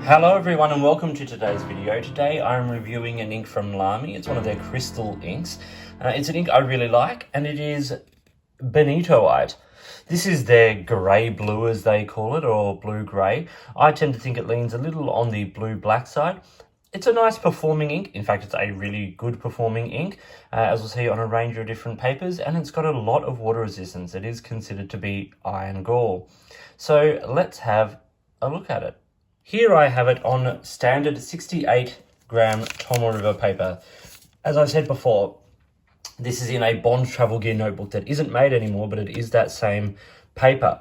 Hello everyone and welcome to today's video. Today I'm reviewing an ink from Lamy. It's one of their crystal inks. It's an ink I really like and it is Benitoite. This is their grey blue as they call it, or blue-grey. I tend to think it leans a little on the blue-black side. It's a nice performing ink. In fact, it's a really good performing ink, as we'll see on a range of different papers, and it's got a lot of water resistance. It is considered to be iron gall. So let's have a look at it. Here I have it on standard 68-gram Tom River paper. As I said before, this is in a Bond Travel Gear notebook that isn't made anymore, but it is that same paper.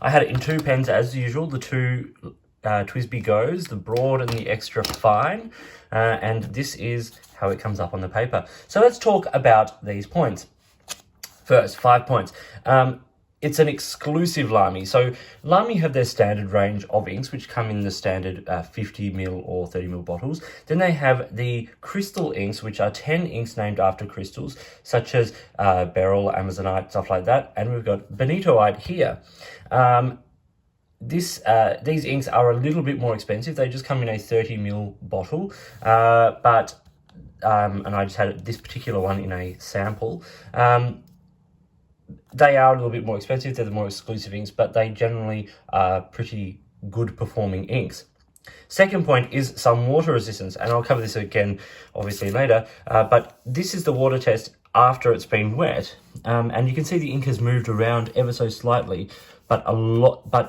I had it in two pens as usual, the two TWSBI Goes, the broad and the extra fine, and this is how it comes up on the paper. So let's talk about these points. First, 5 points. It's an exclusive Lamy. So Lamy have their standard range of inks, which come in the standard 50ml or 30ml bottles. Then they have the crystal inks, which are 10 inks named after crystals, such as Beryl, Amazonite, stuff like that. And we've got Benitoite here. These inks are a little bit more expensive. They just come in a 30ml bottle, and I just had this particular one in a sample. They are a little bit more expensive. They're the more exclusive inks, but they generally are pretty good performing inks. Second point is some water resistance, and I'll cover this again obviously later, but this is the water test after it's been wet, and you can see the ink has moved around ever so slightly, but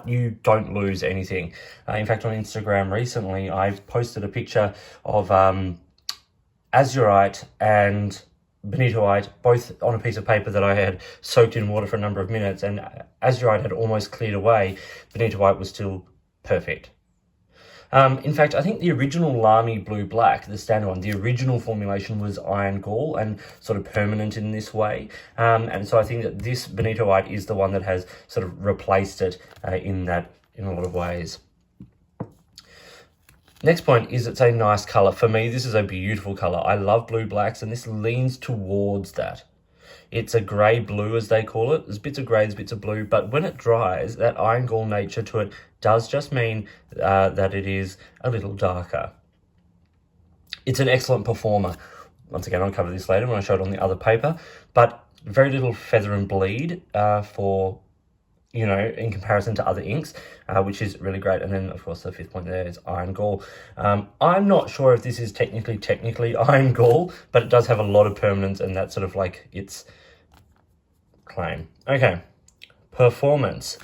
you don't lose anything. In fact, on Instagram recently, I posted a picture of azurite and Benitoite, both on a piece of paper that I had soaked in water for a number of minutes, and azurite had almost cleared away. Benitoite was still perfect. In fact, I think the original Lamy Blue Black, the standard one, the original formulation was iron gall and sort of permanent in this way. And so I think that this Benitoite is the one that has sort of replaced it in a lot of ways. Next point is it's a nice colour. For me, this is a beautiful colour. I love blue blacks, and this leans towards that. It's a grey blue, as they call it. There's bits of grey, there's bits of blue, but when it dries, that iron gall nature to it does just mean that it is a little darker. It's an excellent performer. Once again, I'll cover this later when I show it on the other paper, but very little feather and bleed in comparison to other inks, which is really great. And then, of course, the fifth point there is iron gall. I'm not sure if this is technically iron gall, but it does have a lot of permanence, and that's sort of like its claim. Okay, performance.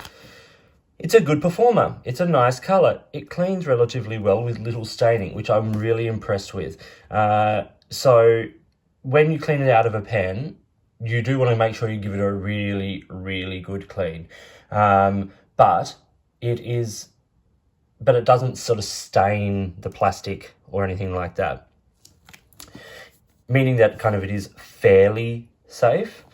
It's a good performer. It's a nice colour. It cleans relatively well with little staining, which I'm really impressed with. So when you clean it out of a pen, you do want to make sure you give it a really, really good clean. But it doesn't sort of stain the plastic or anything like that. Meaning that kind of it is fairly safe.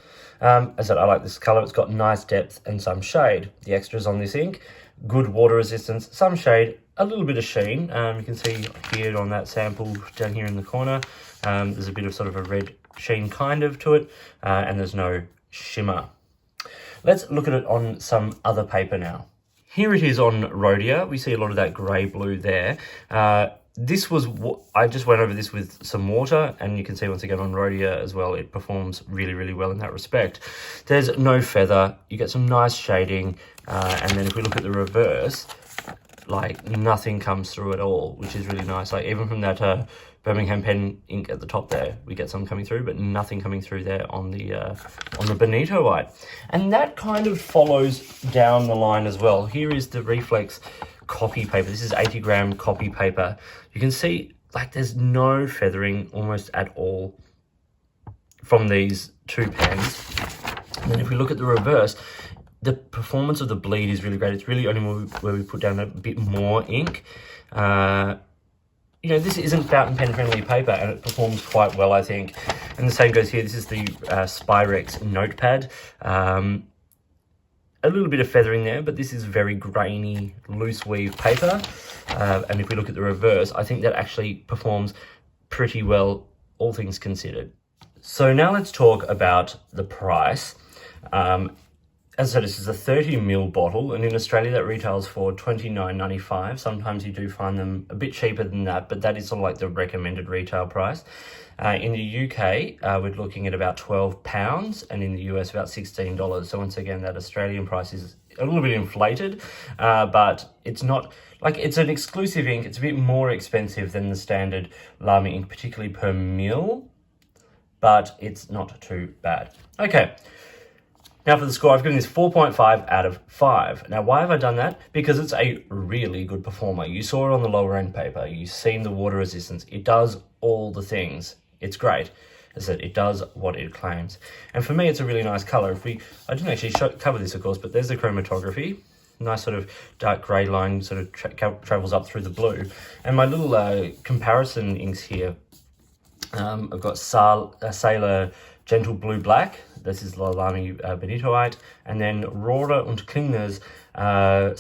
As I said, I like this colour. It's got nice depth and some shade. The extras on this ink, good water resistance, some shade, a little bit of sheen. You can see here on that sample down here in the corner, there's a bit of sort of a red sheen kind of to it, and there's no shimmer. Let's look at it on some other paper now. Here it is on Rhodia. We see a lot of that grey blue there. This was what I just went over this with some water, and you can see once again on Rhodia as well, it performs really, really well in that respect. There's no feather. You get some nice shading, and then if we look at the reverse, like nothing comes through at all, which is really nice. Like even from that Birmingham pen ink at the top there, we get some coming through, but nothing coming through there on the Benitoite. And that kind of follows down the line as well. Here is the Reflex copy paper. This is 80-gram copy paper. You can see like there's no feathering almost at all from these two pens. And then if we look at the reverse, the performance of the bleed is really great. It's really only where we put down a bit more ink. This isn't fountain pen friendly paper, and it performs quite well, I think. And the same goes here. This is the Spyrex notepad. A little bit of feathering there, but this is very grainy, loose weave paper. And if we look at the reverse, I think that actually performs pretty well, all things considered. So now let's talk about the price. as I said, this is a 30ml bottle, and in Australia that retails for $29.95. Sometimes you do find them a bit cheaper than that, but that is sort of like the recommended retail price. In the UK, we're looking at about £12, and in the US about $16. So once again, that Australian price is a little bit inflated, but it's not like it's an exclusive ink. It's a bit more expensive than the standard Lamy ink, particularly per mil, but it's not too bad. Okay. Now for the score, I've given this 4.5 out of 5. Now, why have I done that? Because it's a really good performer. You saw it on the lower end paper. You've seen the water resistance. It does all the things. It's great. As I said, it does what it claims. And for me, it's a really nice color. I didn't actually cover this, of course, but there's the chromatography. Nice sort of dark grey line sort of travels up through the blue. And my little comparison inks here, I've got Sailor Gentle Blue Black. This is the Lamy Benitoite, and then Rohrer und Klingner's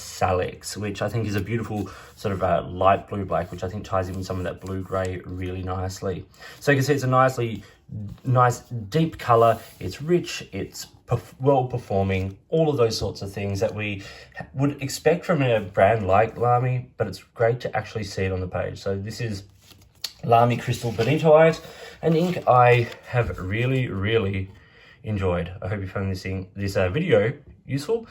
Salix, which I think is a beautiful sort of light blue black, which I think ties in with some of that blue grey really nicely. So you can see it's a nice deep colour. It's rich. It's well performing. All of those sorts of things that we would expect from a brand like Lamy, but it's great to actually see it on the page. So this is Lamy Crystal Benitoite, an ink I have really enjoyed. I hope you found this video useful.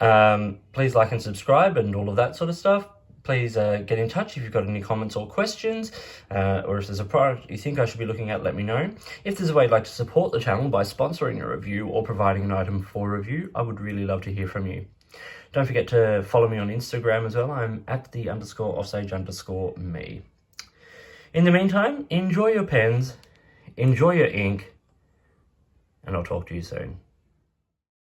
Please like and subscribe and all of that sort of stuff. Please get in touch if you've got any comments or questions, or if there's a product you think I should be looking at, let me know. If there's a way you'd like to support the channel by sponsoring a review or providing an item for review, I would really love to hear from you. Don't forget to follow me on Instagram as well. I'm at @the_offstage_me. In the meantime, enjoy your pens, enjoy your ink, and I'll talk to you soon.